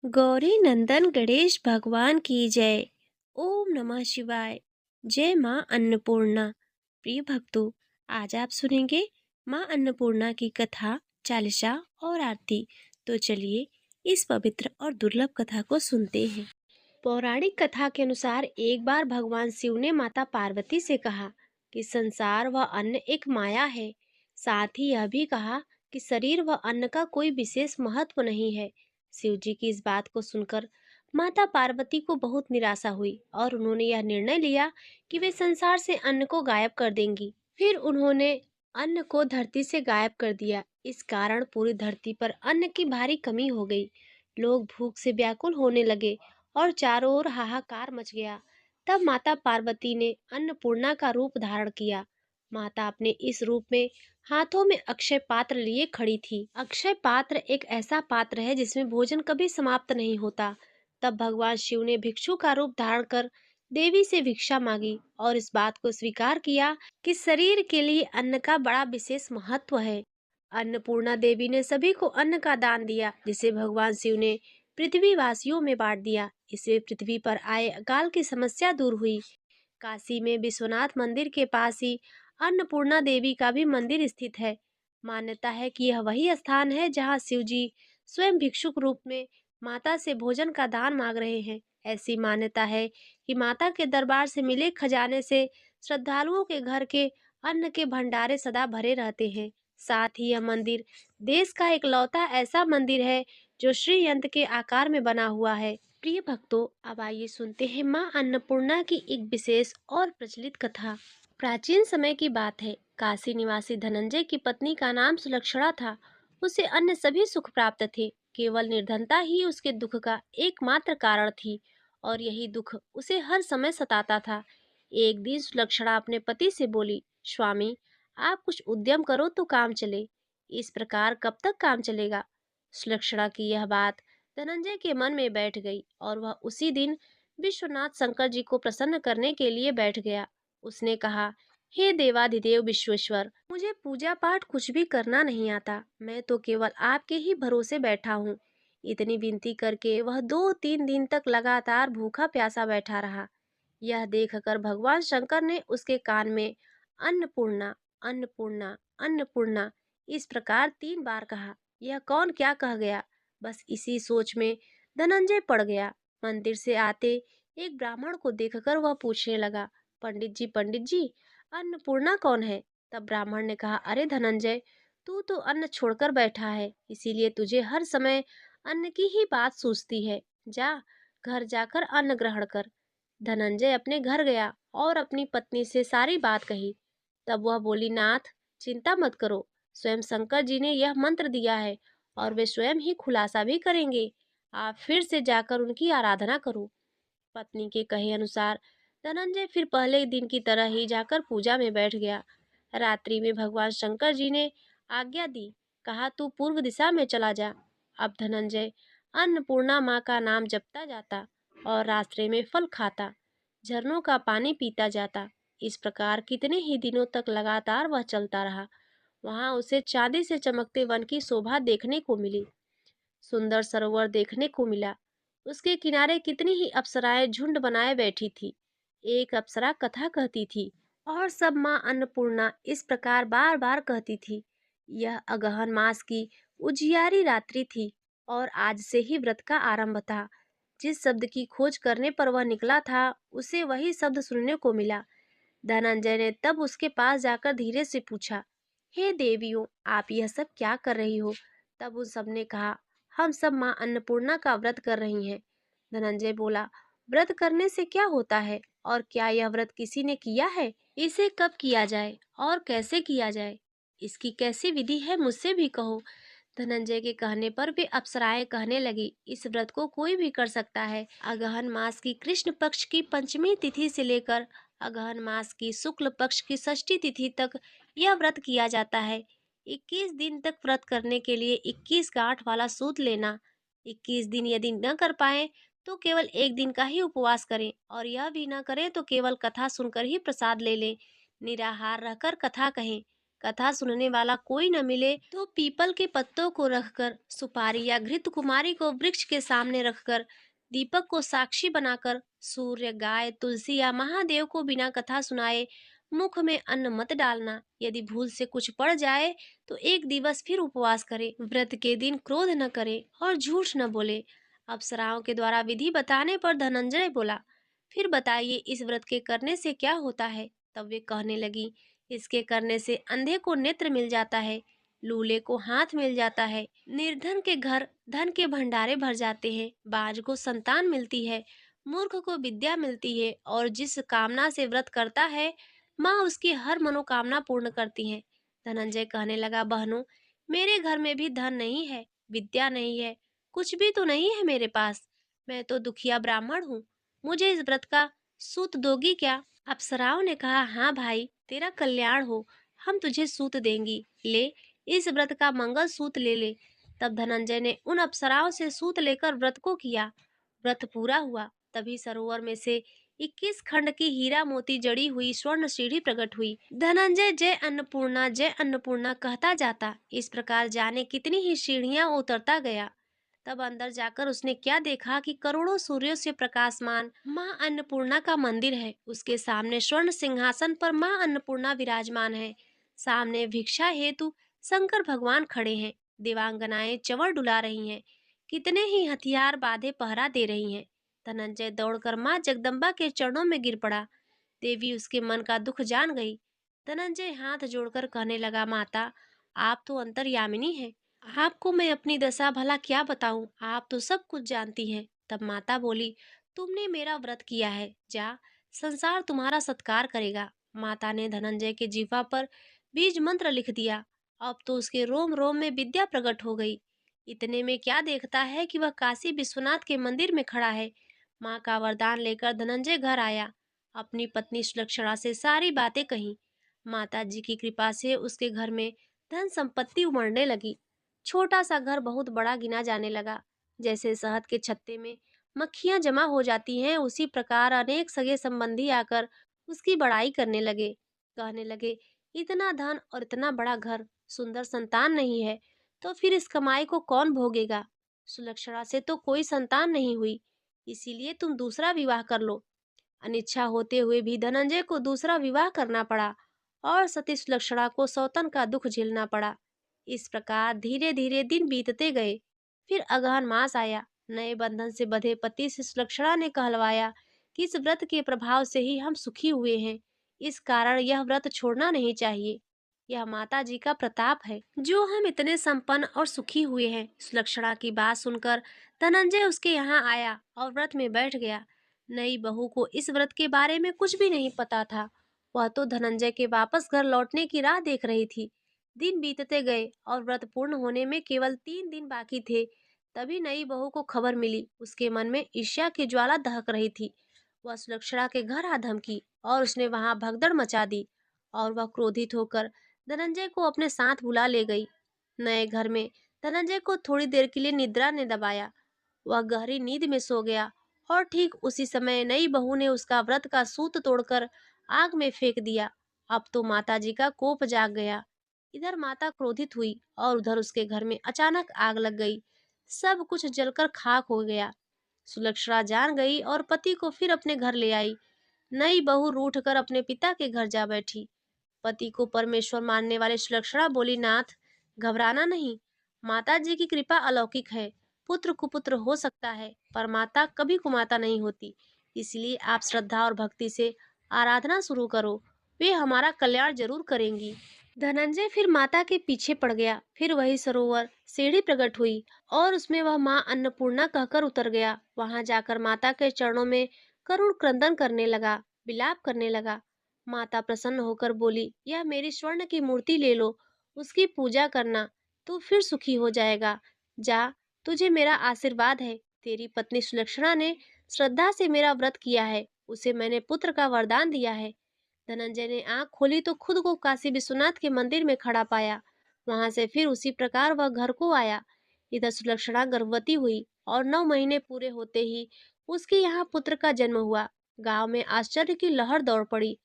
गौरी नंदन गणेश भगवान की जय। ओम नमः शिवाय। जय माँ अन्नपूर्णा। प्रिय भक्तों, आज आप सुनेंगे माँ अन्नपूर्णा की कथा, चालीसा और आरती। तो चलिए इस पवित्र और दुर्लभ कथा को सुनते हैं। पौराणिक कथा के अनुसार एक बार भगवान शिव ने माता पार्वती से कहा कि संसार व अन्न एक माया है। साथ ही यह भी कहा कि शरीर व अन्न का कोई विशेष महत्व नहीं है। शिव जी की इस बात को सुनकर माता पार्वती को बहुत निराशा हुई और उन्होंने यह निर्णय लिया कि वे संसार से अन्न को गायब कर देंगी। फिर उन्होंने अन्न को धरती से गायब कर दिया। इस कारण पूरी धरती पर अन्न की भारी कमी हो गई। लोग भूख से व्याकुल होने लगे और चारों ओर हाहाकार मच गया। तब माता पार्वती ने अन्नपूर्णा का रूप धारण किया। माता अपने इस रूप में हाथों में अक्षय पात्र लिए खड़ी थी। अक्षय पात्र एक ऐसा पात्र है जिसमें भोजन कभी समाप्त नहीं होता। तब भगवान शिव ने भिक्षु का रूप धारण कर देवी से भिक्षा मांगी और इस बात को स्वीकार किया कि शरीर के लिए अन्न का बड़ा विशेष महत्व है। अन्नपूर्णा देवी ने सभी को अन्न का दान दिया, जिसे भगवान शिव ने पृथ्वी वासियों में बांट दिया। इससे पृथ्वी पर आए अकाल की समस्या दूर हुई। काशी में विश्वनाथ मंदिर के पास ही अन्नपूर्णा देवी का भी मंदिर स्थित है। मान्यता है कि यह वही स्थान है जहां शिव जी स्वयं भिक्षुक रूप में माता से भोजन का दान मांग रहे हैं। ऐसी मान्यता है कि माता के दरबार से मिले खजाने से श्रद्धालुओं के घर के अन्न के भंडारे सदा भरे रहते हैं। साथ ही यह मंदिर देश का इकलौता ऐसा मंदिर है जो श्री यंत्र के आकार में बना हुआ है। प्रिय भक्तों, अब आइए सुनते हैं माँ अन्नपूर्णा की एक विशेष और प्रचलित कथा। प्राचीन समय की बात है। काशी निवासी धनंजय की पत्नी का नाम सुलक्षणा था। उसे अन्य सभी सुख प्राप्त थे, केवल निर्धनता ही उसके दुख का एकमात्र कारण थी और यही दुख उसे हर समय सताता था। एक दिन सुलक्षणा अपने पति से बोली, स्वामी, आप कुछ उद्यम करो तो काम चले। इस प्रकार कब तक काम चलेगा? सुलक्षणा की यह बात धनंजय के मन में बैठ गई और वह उसी दिन विश्वनाथ शंकर जी को प्रसन्न करने के लिए बैठ गया। उसने कहा, हे देवाधिदेव विश्वेश्वर, मुझे पूजा पाठ कुछ भी करना नहीं आता। मैं तो केवल आपके ही भरोसे बैठा हूँ। इतनी विनती करके वह 2-3 दिन तक लगातार भूखा प्यासा बैठा रहा। यह देखकर भगवान शंकर ने उसके कान में अन्नपूर्णा, अन्नपूर्णा, अन्नपूर्णा इस प्रकार 3 बार कहा। यह कौन क्या कह गया? बस इसी सोच में धनंजय पड़ गया। मंदिर से आते एक ब्राह्मण को देखकर वह पूछने लगा, पंडित जी, अन्नपूर्णा कौन है? तब ब्राह्मण ने कहा, अरे धनंजय, तू तो अन्न छोड़कर बैठा है, इसीलिए तुझे हर समय अन्न की ही बात सूझती है। जा, घर जाकर अन्न ग्रहण कर। धनंजय अपने घर गया और अपनी पत्नी से सारी बात कही। तब वह बोली, नाथ, चिंता मत करो, स्वयं शंकर जी ने यह मंत्र दिया है और वे स्वयं ही खुलासा भी करेंगे। आप फिर से जाकर उनकी आराधना करो। पत्नी के कहे अनुसार धनंजय फिर पहले दिन की तरह ही जाकर पूजा में बैठ गया। रात्रि में भगवान शंकर जी ने आज्ञा दी, कहा, तू पूर्व दिशा में चला जा। अब धनंजय अन्नपूर्णा माँ का नाम जपता जाता और रास्ते में फल खाता, झरनों का पानी पीता जाता। इस प्रकार कितने ही दिनों तक लगातार वह चलता रहा। वहां उसे चांदी से चमकते वन की शोभा देखने को मिली। सुंदर सरोवर देखने को मिला। उसके किनारे कितनी ही अप्सराएं झुंड बनाए बैठी थी। एक अप्सरा कथा कहती थी और सब माँ अन्नपूर्णा इस प्रकार बार बार कहती थी। यह अगहन मास की उजियारी रात्रि थी और आज से ही व्रत का आरंभ था। जिस शब्द की खोज करने पर वह निकला था, उसे वही शब्द सुनने को मिला। धनंजय ने तब उसके पास जाकर धीरे से पूछा, हे देवियों, आप यह सब क्या कर रही हो? तब उन सब ने कहा, हम सब माँ अन्नपूर्णा का व्रत कर रही हैं। धनंजय बोला, व्रत करने से क्या होता है और क्या यह व्रत किसी ने किया है? इसे कब किया जाए और कैसे किया जाए? इसकी कैसी विधि है, मुझसे भी कहो। धनंजय के कहने पर वे अप्सराएं कहने लगी, इस व्रत को कोई भी कर सकता है। अगहन मास की कृष्ण पक्ष की पंचमी तिथि से लेकर अगहन मास की शुक्ल पक्ष की षष्ठी तिथि तक यह व्रत किया जाता है। 21 दिन तक व्रत करने के लिए 21 गांठ वाला सूत लेना। 21 दिन यदि न कर पाए तो केवल एक दिन का ही उपवास करें और यह भी न करें तो केवल कथा सुनकर ही प्रसाद ले लें। निराहार रहकर कथा कहें। कथा सुनने वाला कोई न मिले तो पीपल के पत्तों को रखकर, सुपारी या घृत कुमारी को वृक्ष के सामने रखकर, दीपक को साक्षी बनाकर, सूर्य, गाय, तुलसी या महादेव को बिना कथा सुनाए मुख में अन्न मत डालना। यदि भूल से कुछ पड़ जाए तो एक दिवस फिर उपवास करे। व्रत के दिन क्रोध न करे और झूठ न बोले। अप्सराओं के द्वारा विधि बताने पर धनंजय बोला, फिर बताइए इस व्रत के करने से क्या होता है। तब वे कहने लगी, इसके करने से अंधे को नेत्र मिल जाता है, लूले को हाथ मिल जाता है, निर्धन के घर धन के भंडारे भर जाते हैं, बाज को संतान मिलती है, मूर्ख को विद्या मिलती है, और जिस कामना से व्रत करता है माँ उसकी हर मनोकामना पूर्ण करती है। धनंजय कहने लगा, बहनों, मेरे घर में भी धन नहीं है, विद्या नहीं है, कुछ भी तो नहीं है मेरे पास। मैं तो दुखिया ब्राह्मण हूँ, मुझे इस व्रत का सूत दोगी क्या? अप्सराओं ने कहा, हाँ भाई, तेरा कल्याण हो, हम तुझे सूत देंगी, ले इस व्रत का मंगल सूत ले ले। तब धनंजय ने उन अप्सराओं से सूत लेकर व्रत को किया। व्रत पूरा हुआ, तभी सरोवर में से 21 खंड की हीरा मोती जड़ी हुई स्वर्ण सीढ़ी प्रकट हुई। धनंजय जय अन्नपूर्णा कहता जाता, इस प्रकार जाने कितनी ही सीढ़ियां उतरता गया। तब अंदर जाकर उसने क्या देखा कि करोड़ों सूर्यों से प्रकाशमान माँ अन्नपूर्णा का मंदिर है। उसके सामने स्वर्ण सिंहासन पर माँ अन्नपूर्णा विराजमान है। सामने भिक्षा हेतु शंकर भगवान खड़े हैं। देवांगनाएं चंवर डुला रही हैं। कितने ही हथियार बांधे पहरा दे रही हैं। धनंजय दौड़कर माँ जगदम्बा के चरणों में गिर पड़ा। देवी उसके मन का दुख जान गई। धनंजय हाथ जोड़कर कहने लगा, माता, आप तो अंतर्यामिनी हैं, आपको मैं अपनी दशा भला क्या बताऊं, आप तो सब कुछ जानती हैं। तब माता बोली, तुमने मेरा व्रत किया है, जा, संसार तुम्हारा सत्कार करेगा। माता ने धनंजय के जीवा पर बीज मंत्र लिख दिया। अब तो उसके रोम रोम में विद्या प्रकट हो गई। इतने में क्या देखता है कि वह काशी विश्वनाथ के मंदिर में खड़ा है। माँ का वरदान लेकर धनंजय घर आया। अपनी पत्नी सुलक्षणा से सारी बातें कही। माता जी की कृपा से उसके घर में धन संपत्ति उमड़ने लगी। छोटा सा घर बहुत बड़ा गिना जाने लगा। जैसे शहद के छत्ते में मक्खियां जमा हो जाती हैं, उसी प्रकार अनेक सगे संबंधी आकर उसकी बड़ाई करने लगे। कहने लगे, इतना धन और इतना बड़ा घर, सुंदर संतान नहीं है, तो फिर इस कमाई को कौन भोगेगा? सुलक्षणा से तो कोई संतान नहीं हुई, इसीलिए तुम दूसरा विवाह कर लो। अनिच्छा होते हुए भी धनंजय को दूसरा विवाह करना पड़ा और सती सुलक्षणा को सौतन का दुख झेलना पड़ा। इस प्रकार धीरे धीरे दिन बीतते गए। फिर अगहन मास आया। नए बंधन से बंधे पति से सुलक्षणा ने कहलवाया कि इस व्रत के प्रभाव से ही हम सुखी हुए हैं, इस कारण यह व्रत छोड़ना नहीं चाहिए। यह माता जी का प्रताप है जो हम इतने संपन्न और सुखी हुए हैं। सुलक्षणा की बात सुनकर धनंजय उसके यहाँ आया और व्रत में बैठ गया। नई बहू को इस व्रत के बारे में कुछ भी नहीं पता था। वह तो धनंजय के वापस घर लौटने की राह देख रही थी। दिन बीतते गए और व्रत पूर्ण होने में केवल 3 दिन बाकी थे। तभी नई बहू को खबर मिली। उसके मन में ईर्ष्या की ज्वाला दहक रही थी। वह सुलक्षणा के घर आ धमकी और उसने वहां भगदड़ मचा दी और वह क्रोधित होकर धनंजय को अपने साथ बुला ले गई। नए घर में धनंजय को थोड़ी देर के लिए निद्रा ने दबाया। वह गहरी नींद में सो गया और ठीक उसी समय नई बहू ने उसका व्रत का सूत तोड़कर आग में फेंक दिया। अब तो माता जी का कोप जाग गया। इधर माता क्रोधित हुई और उधर उसके घर में अचानक आग लग गई। सब कुछ जलकर खाक हो गया। सुलक्षणा जान गई और पति को फिर अपने घर ले आई। नई बहू रूठ कर अपने पिता के घर जा बैठी। पति को परमेश्वर मानने वाले सुलक्षणा बोली, नाथ, घबराना नहीं, माता जी की कृपा अलौकिक है। पुत्र कुपुत्र हो सकता है पर माता कभी कुमाता नहीं होती, इसलिए आप श्रद्धा और भक्ति से आराधना शुरू करो, वे हमारा कल्याण जरूर करेंगी। धनंजय फिर माता के पीछे पड़ गया। फिर वही सरोवर सीढ़ी प्रकट हुई और उसमें वह माँ अन्नपूर्णा कहकर उतर गया। वहां जाकर माता के चरणों में करुण क्रंदन करने लगा, विलाप करने लगा। माता प्रसन्न होकर बोली, यह मेरी स्वर्ण की मूर्ति ले लो, उसकी पूजा करना, तू फिर सुखी हो जाएगा। जा, तुझे मेरा आशीर्वाद है। तेरी पत्नी सुलक्षणा ने श्रद्धा से मेरा व्रत किया है, उसे मैंने पुत्र का वरदान दिया है। धनंजय ने आंख खोली तो खुद को काशी विश्वनाथ के मंदिर में खड़ा पाया। वहां से फिर उसी प्रकार वह घर को आया। इधर सुलक्षणा गर्भवती हुई और 9 महीने पूरे होते ही उसके यहाँ पुत्र का जन्म हुआ। गांव में आश्चर्य की लहर दौड़ पड़ी।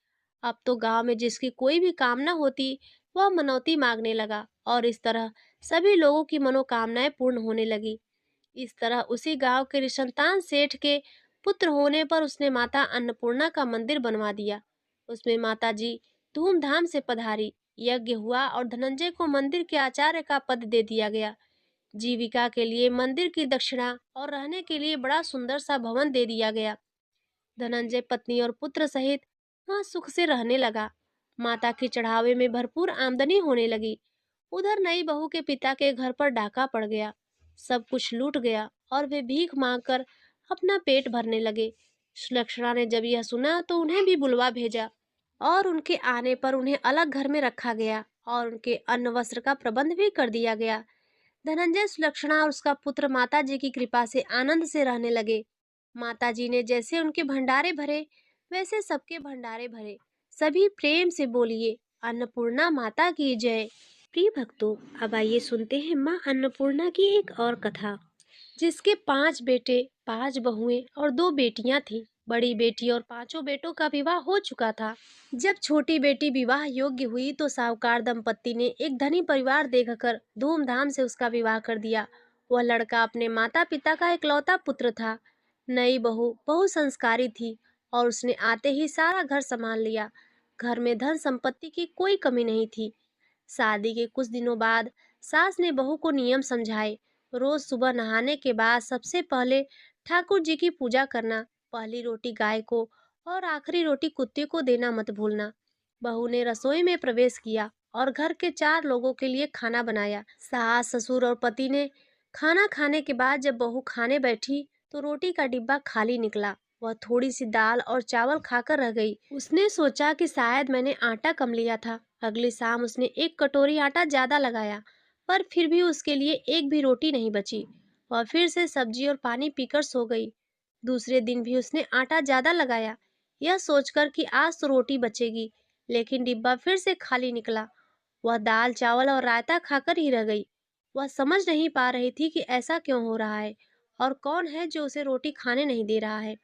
अब तो गांव में जिसकी कोई भी कामना होती वह मनौती मांगने लगा और इस तरह सभी लोगों की मनोकामनाएं पूर्ण होने लगी। इस तरह उसी गांव के रिशंतान सेठ के पुत्र होने पर उसने माता अन्नपूर्णा का मंदिर बनवा दिया। उसमें माता जी धूमधाम से पधारी, यज्ञ हुआ और धनंजय को मंदिर के आचार्य का पद दे दिया गया। जीविका के लिए मंदिर की दक्षिणा और रहने के लिए बड़ा सुंदर सा भवन दे दिया गया। धनंजय पत्नी और पुत्र सहित वहां सुख से रहने लगा। माता के चढ़ावे में भरपूर आमदनी होने लगी। उधर नई बहू के पिता के घर पर डाका पड़ गया। सब कुछ लूट गया और वे भीख मांगकर अपना पेट भरने लगे। सुलक्षणा ने जब यह सुना तो उन्हें भी बुलवा भेजा और उनके आने पर उन्हें अलग घर में रखा गया और उनके अन्न वस्त्र का प्रबंध भी कर दिया गया। धनंजय, सुलक्षणा और उसका पुत्र माता जी की कृपा से आनंद से रहने लगे। माता जी ने जैसे उनके भंडारे भरे वैसे सबके भंडारे भरे। सभी प्रेम से बोलिए, अन्नपूर्णा माता की जय। प्रिय भक्तों, अब आइए सुनते हैं माँ अन्नपूर्णा की एक और कथा। जिसके 5 बेटे, 5 बहुएं और 2 बेटियां थीं। बड़ी बेटी और पांचों बेटों का विवाह हो चुका था। जब छोटी बेटी विवाह योग्य हुई तो साहूकार दंपत्ति ने एक धनी परिवार देखकर धूमधाम से उसका विवाह कर दिया। वह लड़का अपने माता पिता का इकलौता पुत्र था। नई बहू बहुत संस्कारी थी और उसने आते ही सारा घर संभाल लिया। घर में धन संपत्ति की कोई कमी नहीं थी। शादी के कुछ दिनों बाद सास ने बहू को नियम समझाए। रोज सुबह नहाने के बाद सबसे पहले ठाकुर जी की पूजा करना, पहली रोटी गाय को और आखिरी रोटी कुत्ते को देना मत भूलना। बहू ने रसोई में प्रवेश किया और घर के 4 लोगों के लिए खाना बनाया। सास, ससुर और पति ने खाना खाने के बाद जब बहू खाने बैठी तो रोटी का डिब्बा खाली निकला। वह थोड़ी सी दाल और चावल खाकर रह गई। उसने सोचा कि शायद मैंने आटा कम लिया था। अगली शाम उसने 1 कटोरी आटा ज्यादा लगाया, पर फिर भी उसके लिए एक भी रोटी नहीं बची। वह फिर से सब्जी और पानी पीकर सो गई। दूसरे दिन भी उसने आटा ज्यादा लगाया, यह सोचकर कि आज तो रोटी बचेगी, लेकिन डिब्बा फिर से खाली निकला। वह दाल, चावल और रायता खाकर ही रह गई। वह समझ नहीं पा रही थी कि ऐसा क्यों हो रहा है और कौन है जो उसे रोटी खाने नहीं दे रहा है।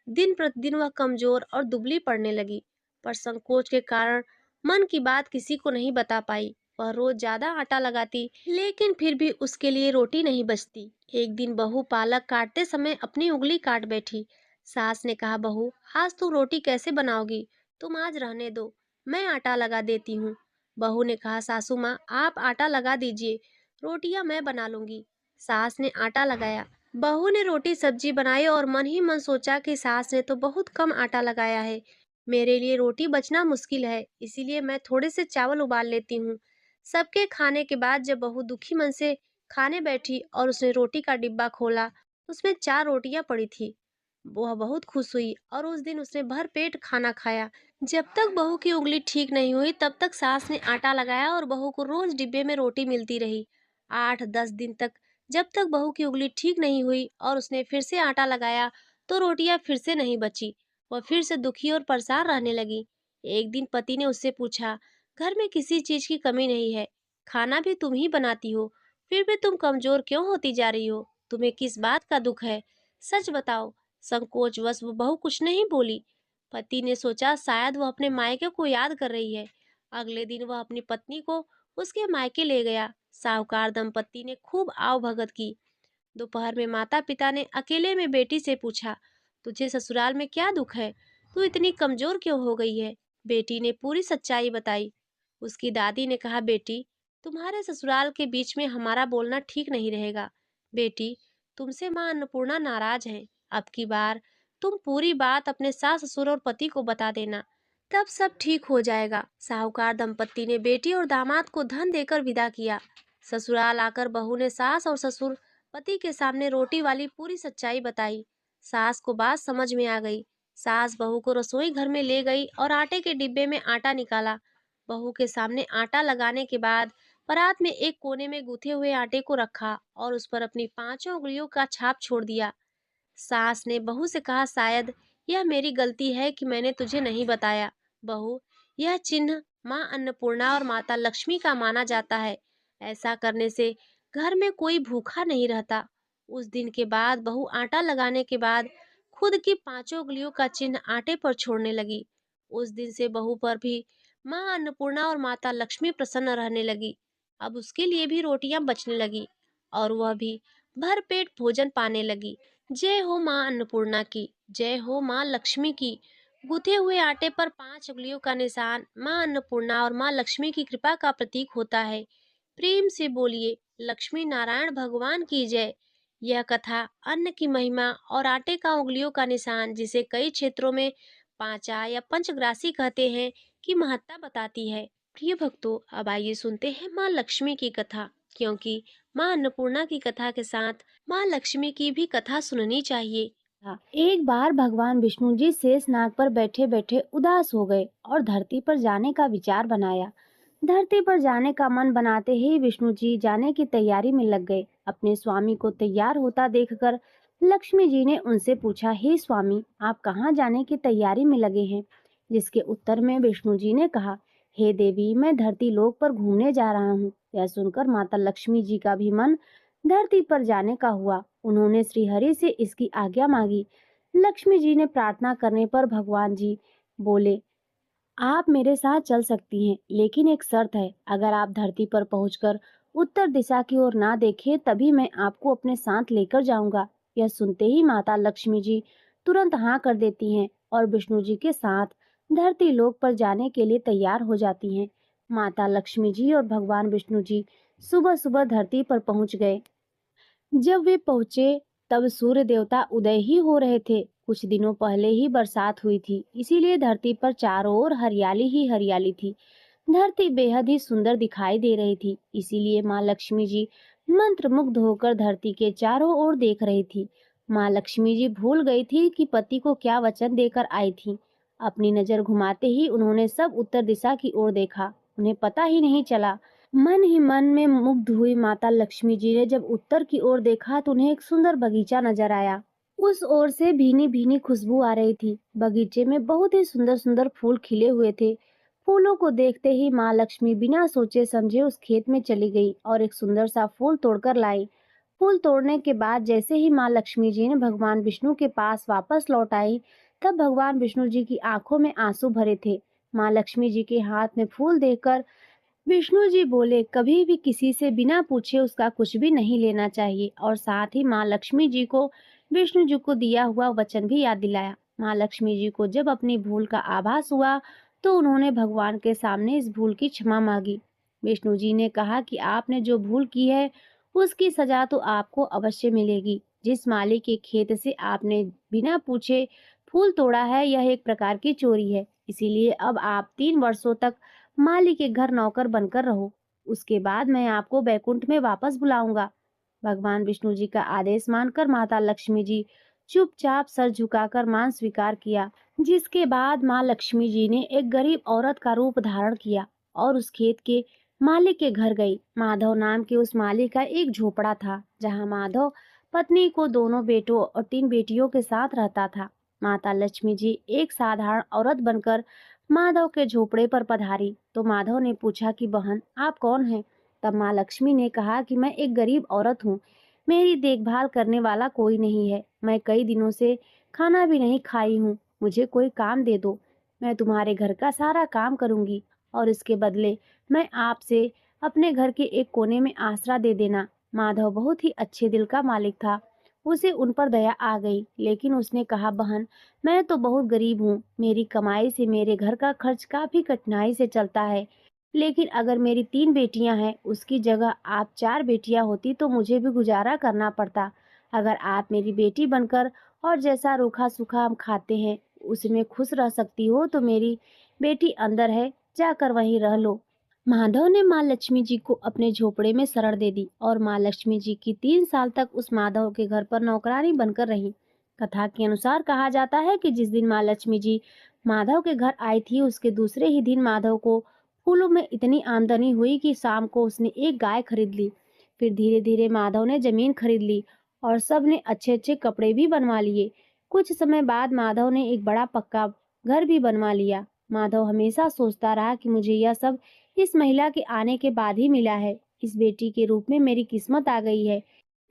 दिन प्रतिदिन वह कमजोर और दुबली पड़ने लगी, पर संकोच के कारण मन की बात किसी को नहीं बता पाई। वह रोज ज्यादा आटा लगाती, लेकिन फिर भी उसके लिए रोटी नहीं बचती। एक दिन बहू पालक काटते समय अपनी उंगली काट बैठी। सास ने कहा, बहू आज तुम रोटी कैसे बनाओगी? तुम आज रहने दो, मैं आटा लगा देती हूँ। बहू ने कहा, सासू माँ आप आटा लगा दीजिए, रोटियां मैं बना लूंगी। सास ने आटा लगाया। बहू ने रोटी सब्जी बनाई और मन ही मन सोचा कि सास ने तो बहुत कम आटा लगाया है। मेरे लिए रोटी बचना मुश्किल है, इसीलिए मैं थोड़े से चावल उबाल लेती हूँ। सबके खाने के बाद जब बहू दुखी मन से खाने बैठी और उसने रोटी का डिब्बा खोला, उसमें 4 रोटियां पड़ी थी। वह बहुत खुश हुई और उस दिन उसने भर पेट खाना खाया। जब तक बहू की उंगली ठीक नहीं हुई तब तक सास ने आटा लगाया और बहू को रोज डिब्बे में रोटी मिलती रही। 8-10 दिन तक, जब तक बहू की उंगली ठीक नहीं हुई और उसने फिर से आटा लगाया तो रोटियां फिर से नहीं बची। वह फिर से दुखी और परेशान रहने लगी। एक दिन पति ने उससे पूछा, घर में किसी चीज की कमी नहीं है, खाना भी तुम ही बनाती हो, फिर भी तुम कमजोर क्यों होती जा रही हो? तुम्हें किस बात का दुख है? सच बताओ। संकोचवश वो बहू कुछ नहीं बोली। पति ने सोचा शायद वह अपने मायके को याद कर रही है। अगले दिन वह अपनी पत्नी को उसके मायके ले गया। साहूकार दंपत्ति ने खूब आव भगत की। दोपहर में माता पिता ने अकेले में बेटी से पूछा, तुझे ससुराल में क्या दुख है? तू इतनी कमजोर क्यों हो गई है? बेटी ने पूरी सच्चाई बताई। उसकी दादी ने कहा, बेटी तुम्हारे ससुराल के बीच में हमारा बोलना ठीक नहीं रहेगा। बेटी, तुमसे माँ अन्नपूर्णा नाराज है। अब की बार तुम पूरी बात अपने सास ससुर और पति को बता देना, तब सब ठीक हो जाएगा। साहूकार दंपत्ति ने बेटी और दामाद को धन देकर विदा किया। ससुराल आकर बहू ने सास और ससुर पति के सामने रोटी वाली पूरी सच्चाई बताई। सास को बात समझ में आ गई। सास बहू को रसोई घर में ले गई और आटे के डिब्बे में आटा निकाला। बहू के सामने आटा लगाने के बाद परात में एक कोने में गूथे हुए आटे को रखा और उस पर अपनी 5 उंगलियों का छाप छोड़ दिया। सास ने बहू से कहा, शायद यह मेरी गलती है कि मैंने तुझे नहीं बताया। बहू, यह चिन्ह माँ अन्नपूर्णा और माता लक्ष्मी का माना जाता है। ऐसा करने से घर में कोई भूखा नहीं रहता। उस दिन के बाद बहू आटा लगाने के बाद खुद की 5 उंगलियों का चिन्ह आटे पर छोड़ने लगी। उस दिन से बहू पर भी माँ अन्नपूर्णा और माता लक्ष्मी प्रसन्न रहने लगी। अब उसके लिए भी रोटियां बचने लगी और वह भी भर पेट भोजन पाने लगी। जय हो माँ अन्नपूर्णा की, जय हो माँ लक्ष्मी की। गूथे हुए आटे पर 5 उंगलियों का निशान माँ अन्नपूर्णा और माँ लक्ष्मी की कृपा का प्रतीक होता है। प्रेम से बोलिए लक्ष्मी नारायण भगवान की जय। यह कथा अन्न की महिमा और आटे का उंगलियों का निशान, जिसे कई क्षेत्रों में पांचा या पंचग्रासी कहते हैं, की महत्ता बताती है। प्रिय भक्तों, अब आइए सुनते हैं माँ लक्ष्मी की कथा, क्योंकि माँ अन्नपूर्णा की कथा के साथ माँ लक्ष्मी की भी कथा सुननी चाहिए। था। एक बार भगवान विष्णु जी शेषनाग पर बैठे बैठे उदास हो गए और धरती पर जाने का विचार बनाया। धरती पर जाने का मन बनाते ही विष्णु जी जाने की तैयारी में लग गए। अपने स्वामी को तैयार होता देखकर लक्ष्मी जी ने उनसे पूछा, हे स्वामी, आप कहाँ जाने की तैयारी में लगे हैं? जिसके उत्तर में विष्णु जी ने कहा, हे देवी, मैं धरती लोक पर घूमने जा रहा हूँ। यह सुनकर माता लक्ष्मी जी का भी मन धरती पर जाने का हुआ। उन्होंने श्रीहरि से इसकी आज्ञा मांगी। लक्ष्मी जी ने प्रार्थना करने पर भगवान जी बोले, आप मेरे साथ चल सकती हैं, लेकिन एक शर्त है। अगर आप धरती पर पहुंचकर उत्तर दिशा की ओर ना देखें, तभी मैं आपको अपने साथ लेकर जाऊंगा। यह सुनते ही माता लक्ष्मी जी तुरंत हाँ कर देती हैं और विष्णु जी के साथ धरती लोक पर जाने के लिए तैयार हो जाती हैं। माता लक्ष्मी जी और भगवान विष्णु जी सुबह सुबह धरती पर पहुंच गए। जब वे पहुंचे तब सूर्य देवता उदय ही हो रहे थे। कुछ दिनों पहले ही बरसात हुई थी, इसीलिए धरती पर चारों ओर हरियाली ही हरियाली थी। धरती बेहद ही सुंदर दिखाई दे रही थी, इसीलिए माँ लक्ष्मी जी मंत्रमुग्ध होकर धरती के चारों ओर देख रही थी। माँ लक्ष्मी जी भूल गई थी कि पति को क्या वचन देकर आई थी। अपनी नजर घुमाते ही उन्होंने सब उत्तर दिशा की ओर देखा। उन्हें पता ही नहीं चला। मन ही मन में मुग्ध हुई माता लक्ष्मी जी ने जब उत्तर की ओर देखा तो उन्हें एक सुंदर बगीचा नजर आया। उस ओर से भीनी भीनी खुशबू आ रही थी। बगीचे में बहुत ही सुंदर सुंदर फूल खिले हुए थे। फूलों को देखते ही माँ लक्ष्मी बिना सोचे समझे उस खेत में चली गई और एक सुंदर सा फूल तोड़कर लाई। फूल तोड़ने के बाद जैसे ही माँ लक्ष्मी जी ने भगवान विष्णु के पास वापस लौट आई, तब भगवान विष्णु जी की आंखों में आंसू भरे थे। माँ लक्ष्मी जी के हाथ में फूल देखकर विष्णु जी बोले, कभी भी किसी से बिना पूछे उसका कुछ भी नहीं लेना चाहिए। और साथ ही माँ लक्ष्मी जी को विष्णु जी को दिया हुआ वचन भी याद दिलाया। माँ लक्ष्मी जी को जब अपनी भूल का आभास हुआ तो उन्होंने भगवान के सामने इस भूल की क्षमा मांगी। विष्णु जी ने कहा कि आपने जो भूल की है उसकी सजा तो आपको अवश्य मिलेगी। जिस माली के खेत से आपने बिना पूछे फूल तोड़ा है, यह एक प्रकार की चोरी है। इसीलिए अब आप 3 वर्षों तक माली के घर नौकर बनकर रहो। उसके बाद मैं आपको बैकुंठ में वापस बुलाऊंगा। भगवान विष्णु जी का आदेश मानकर माता लक्ष्मी जी चुपचाप सर झुकाकर मान स्वीकार किया। जिसके बाद माँ लक्ष्मी जी ने एक गरीब औरत का रूप धारण किया और उस खेत के मालिक के घर गई। माधव नाम के उस मालिक का एक झोपड़ा था, जहाँ माधव पत्नी को, दोनों बेटों और 3 बेटियों के साथ रहता था। माता लक्ष्मी जी एक साधारण औरत बनकर माधव के झोपड़े पर पधारी तो माधव ने पूछा कि बहन, आप कौन हैं? तब माँ लक्ष्मी ने कहा कि मैं एक गरीब औरत हूँ। मेरी देखभाल करने वाला कोई नहीं है। मैं कई दिनों से खाना भी नहीं खाई हूँ। मुझे कोई काम दे दो। मैं तुम्हारे घर का सारा काम करूंगी और इसके बदले मैं आपसे अपने घर के एक कोने में आसरा दे देना। माधव बहुत ही अच्छे दिल का मालिक था। उसे उन पर दया आ गई, लेकिन उसने कहा, बहन, मैं तो बहुत गरीब हूँ। मेरी कमाई से मेरे घर का खर्च काफी कठिनाई से चलता है। लेकिन अगर मेरी 3 बेटियां हैं, उसकी जगह आप 4 बेटियां होती तो मुझे भी गुजारा करना पड़ता। अगर आप मेरी बेटी बनकर और जैसा रूखा सूखा हम खाते हैं उसमें खुश रह सकती हो तो मेरी बेटी अंदर है, जाकर वहीं रह लो। माधव ने माँ लक्ष्मी जी को अपने झोपड़े में शरण दे दी और माँ लक्ष्मी जी की 3 साल तक उस माधव के घर पर नौकरानी बनकर रही। कथा के अनुसार कहा जाता है कि जिस दिन माँ लक्ष्मी जी माधव के घर आई थी, उसके दूसरे ही दिन माधव को फूलों में इतनी आमदनी हुई कि शाम को उसने एक गाय खरीद ली। फिर धीरे धीरे माधव ने जमीन खरीद ली और सब ने अच्छे अच्छे कपड़े भी बनवा लिए। कुछ समय बाद माधव ने एक बड़ा पक्का घर भी बनवा लिया। माधव हमेशा सोचता रहा कि मुझे यह सब इस महिला के आने के बाद ही मिला है। इस बेटी के रूप में मेरी किस्मत आ गई है।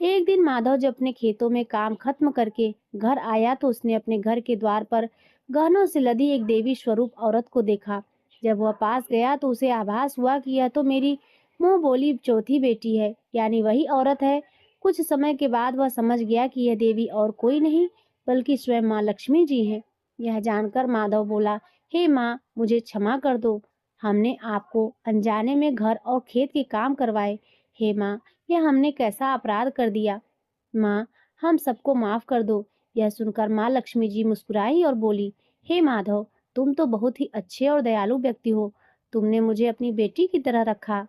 एक दिन माधव जब अपने खेतों में काम खत्म करके घर आया तो उसने अपने घर के द्वार पर गहनों से लदी एक देवी स्वरूप औरत को देखा, जब वह पास गया तो उसे आभास हुआ कि यह तो मेरी मुंह बोली चौथी बेटी है, यानी वही औरत है। कुछ समय के बाद वह समझ गया कि यह देवी और कोई नहीं बल्कि स्वयं माँ लक्ष्मी जी हैं। यह जानकर माधव बोला, हे माँ, मुझे क्षमा कर दो। हमने आपको अनजाने में घर और खेत के काम करवाए। हे माँ, यह हमने कैसा अपराध कर दिया। माँ, हम सबको माफ कर दो। यह सुनकर माँ लक्ष्मी जी मुस्कुराई और बोली, हे माधव, तुम तो बहुत ही अच्छे और दयालु व्यक्ति हो। तुमने मुझे अपनी बेटी की तरह रखा,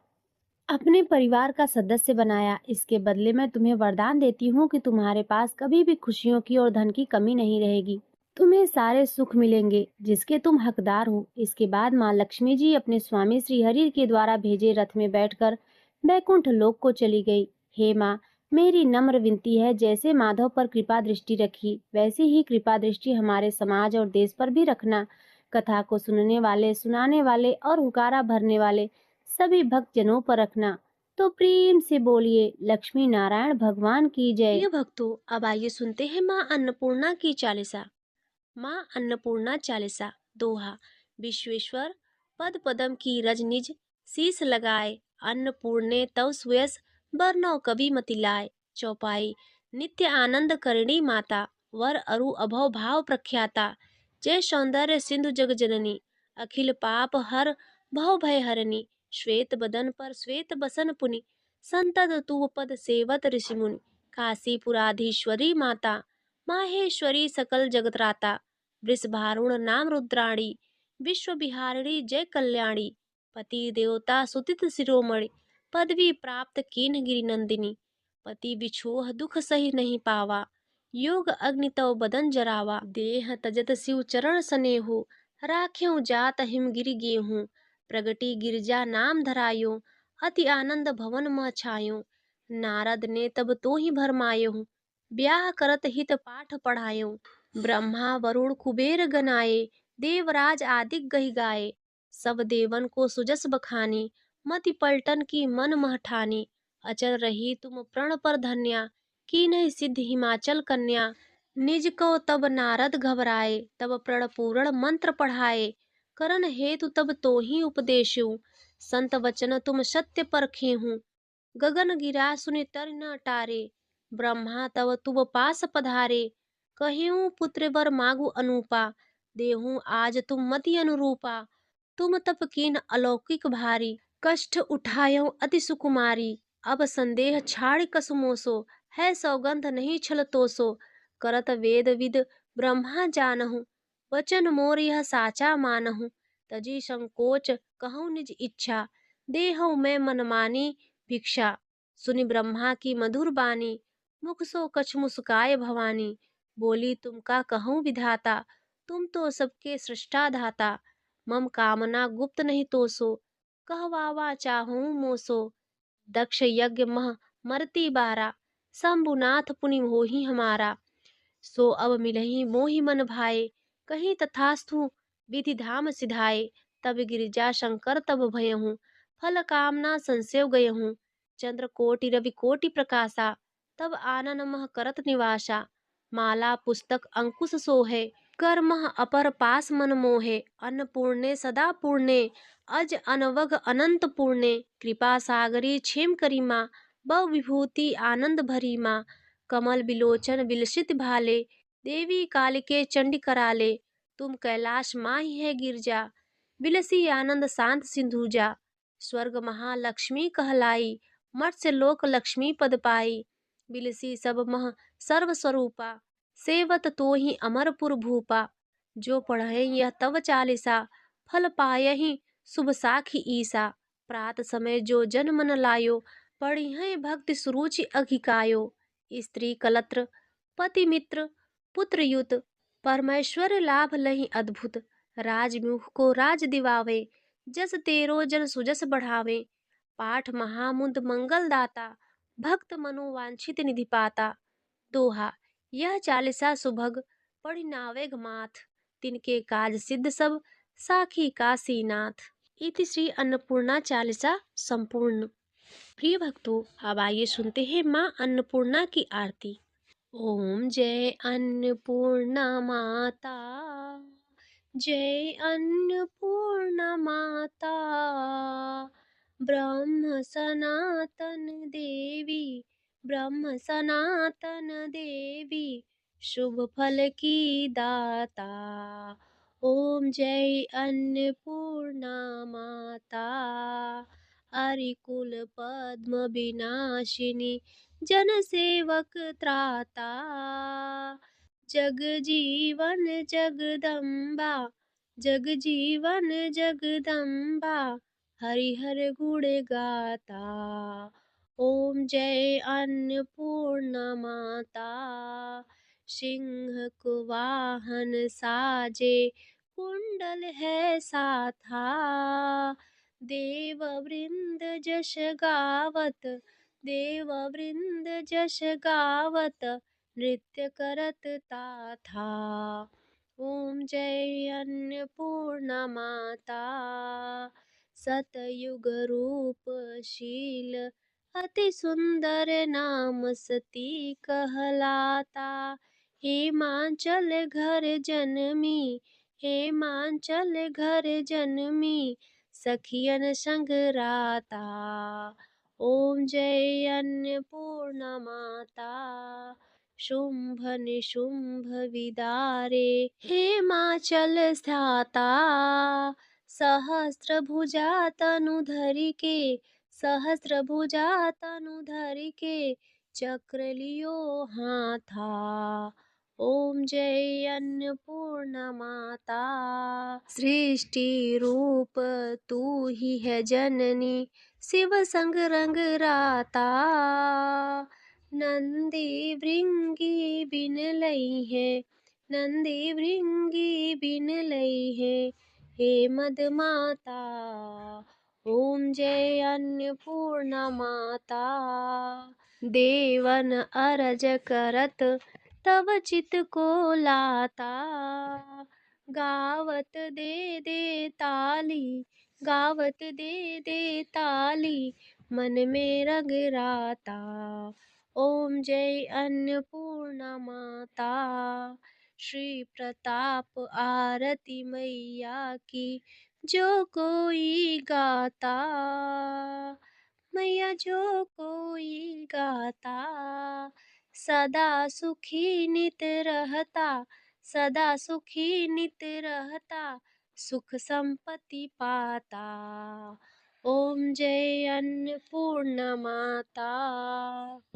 अपने परिवार का सदस्य बनाया। इसके बदले मैं तुम्हें वरदान देती हूँ कि तुम्हारे पास कभी भी खुशियों की और धन की कमी नहीं रहेगी। तुम्हें सारे सुख मिलेंगे जिसके तुम हकदार हो। इसके बाद माँ लक्ष्मी जी अपने स्वामी श्रीहरि के द्वारा भेजे रथ में बैठकर बैकुंठ लोक को चली गई। हे माँ, मेरी नम्र विनती है, जैसे माधव पर कृपा दृष्टि रखी वैसी ही कृपा दृष्टि हमारे समाज और देश पर भी रखना। कथा को सुनने वाले, सुनाने वाले और हुकारा भरने वाले सभी भक्तजनों पर रखना। तो प्रेम से बोलिए लक्ष्मी नारायण भगवान की जय। प्रिय भक्तों, अब आइए सुनते हैं माँ अन्नपूर्णा की चालीसा। माँ अन्नपूर्णा चालीसा। दोहा। विश्वेश्वर पद पदम की रज निज, शीस लगाए अन्नपूर्णे तव सुयस, बरनौ कभी मति लाए। चौपाई। नित्य आनंद करणी माता, वर अरु अभव भाव प्रख्याता, जय सौंदर्य सिंधु जग जननी, अखिल पाप हर भव भय हरनी। श्वेत बदन पर श्वेत बसन पुनि, संतत तू पद सेवत ऋषि मुनि। काशीपुराधीश्वरी माता, माहेश्वरी सकल जगत्राता, वृषभारुण नाम रुद्राणी, विश्व विहारिणी जय कल्याणी। पति देवता सुतित शिरोमणि, पदवी प्राप्त कीन गिरि नंदिनी। पति बिछोह दुख सही नहीं पावा, योग अग्नि तव बदन जरावा। देह तजत शिव चरण सनेहु, राख्यों जात हिम गिरि गेहूं। प्रगति गिरजा नाम धरायो, अति आनंद भवन मह छायो। नारद ने तब तो ही भरमायो, ब्याह करत हित पाठ पढ़ायो। ब्रह्मा वरुण कुबेर गनाए, देवराज आदि गहि गाए। सब देवन को सुजस बखानी, मति पलटन की मन मह ठानी। अचल रही तुम प्रण पर धन्या, की नहीं सिद्ध हिमाचल कन्या। निज को तब नारद घबराए, तब प्रण पूरण मंत्र पढ़ाए। करन हेतु तब तो ही उपदेशु, संत वचन तुम सत्य परखे हूँ। गगन गिरा सुनि तर न टारे, ब्रह्मा तव तुब पास पधारे। कहियूं पुत्र वर मागु अनूपा, देहूं आज तुम मति अनुरूपा। तुम तप कीन अलौकिक भारी, कष्ट उठायो अति सुकुमारी। अब संदेह छाड़ कसुमोसो, है सौगंध नहीं छल तोसो। करत वेद विद ब्रह्मा जानहु, वचन मोर यह साचा मानहु। तजी संकोच कहूँ निज इच्छा, देहौ मैं मनमानी भिक्षा। सुनि ब्रह्मा की मधुर बानी, मुख सो कछ मुस्काए भवानी। बोली तुम का कहूँ विधाता, तुम तो सबके सृष्टा धाता। मम कामना गुप्त नहीं तोसो, कहवावा चाहूँ मोसो। दक्ष यज्ञ मह मरती बारा, शंभुनाथ पुनि होही हमारा। सो अब मिलही मोहि मन भाए, कहीं तथास्तु विधि धाम सिधाए। तब गिरिजा शंकर तब भयहूँ, फल कामना संसेव गयहूँ। चंद्र कोटि रवि कोटि प्रकाशा, तब आनन मह करत निवासा। माला पुस्तक अंकुश सोहे, कर मह अपर पास मन मोहे। अन्नपूर्णे सदा पूर्णे, अज अनवग अनंत पूर्णे। कृपा सागरी क्षेम करी माँ, बव विभूति आनंद भरी माँ। कमल बिलोचन विलसित भाले, देवी कालिके चंडी कराले। तुम कैलाश माही है गिरजा, बिलसी आनंद शांत सिंधुजा। स्वर्ग महालक्ष्मी कहलाई, मत्स्य लोक लक्ष्मी पद पाई। बिलसी सब मह सर्व स्वरूपा, सेवत तो ही अमरपुर भूपा। जो पढ़े यह तव चालीसा, फल पायहि शुभ साखी ईसा। प्रात समय जो जन मन लायो, पढ़ी है भक्ति सुरुचि अघिकायो। स्त्री कलत्र पति मित्र पुत्र युत, परमेश्वर लाभ लहि अद्भुत। राजमुख को राज दिवावे, जस तेरो जन सुजस बढ़ावे। पाठ महामुद मंगल दाता, भक्त मनोवांछित निधि पाता। दोहा। यह चालीसा सुभग, पढ़ी नावेग माथ। तिनके काज सिद्ध सब, साखी काशीनाथ। इति श्री अन्नपूर्णा चालीसा संपूर्ण। प्रिय भक्तों, अब आइए सुनते हैं माँ अन्नपूर्णा की आरती। ओम जय अन्नपूर्णा माता, जय अन्नपूर्णा माता, ब्रह्म सनातन देवी, ब्रह्म सनातन देवी, शुभ फल की दाता। ओम जय अन्नपूर्णा माता, हरिकुल पद्म विनाशिनी, जन सेवक त्राता, जगजीवन जगदम्बा, जगजीवन जगदम्बा, हरिहर गुण गाता। ओम जय अन्नपूर्णा माता, सिंह को वाहन साजे, कुंडल है साथा, देव वृंद जश गावत, देव वृंद जश गावत, नृत्य करत ताथा। ओम जय अन्नपूर्णा माता, सतयुग रूपशील, अति सुंदर नाम सती कहलाता। हेमांचल घर जनमी, हेमांचल घर जनमी, सखियन संग राता। ओम जय अन्नपूर्णा माता, शुंभ निशुंभ विदारे, हेमाचल स्थाता, सहस्त्रभुजा तनुधरि के, सहस्त्रभुजा तनुधरि के, चक्र लियो हाथा। ओम जय अन्नपूर्णा माता, सृष्टि रूप तू ही है जननी, शिव संग रंग राता, नंदी भृंगी बिन लई है, नंदी भृंगी बिन लई है, हे मद माता। ओम जय अन्नपूर्णा माता, देवन अरज करत, तव चित को लाता, गावत दे दे ताली, गावत दे दे ताली, मन में रंग राता। ओम जय अन्नपूर्णा माता, श्री प्रताप आरती मैया की, जो कोई गाता, मैया जो कोई गाता, सदा सुखी नित रहता, सदा सुखी नित रहता, सुख संपत्ति पाता। ओम जय अन्नपूर्णा माता,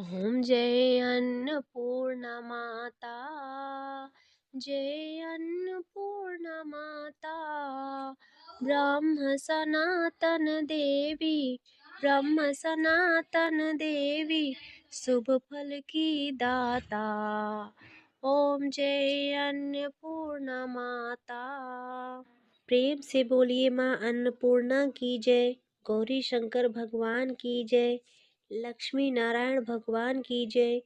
ओम जय अन्नपूर्णा माता, जय अन्नपूर्णा माता, ब्रह्म सनातन देवी, ब्रह्म सनातन देवी, शुभ फल की दाता। ओम जय अन्नपूर्णा माता। प्रेम से बोलिए माँ अन्नपूर्णा की जय, गौरी शंकर भगवान की जय, लक्ष्मी नारायण भगवान की जय।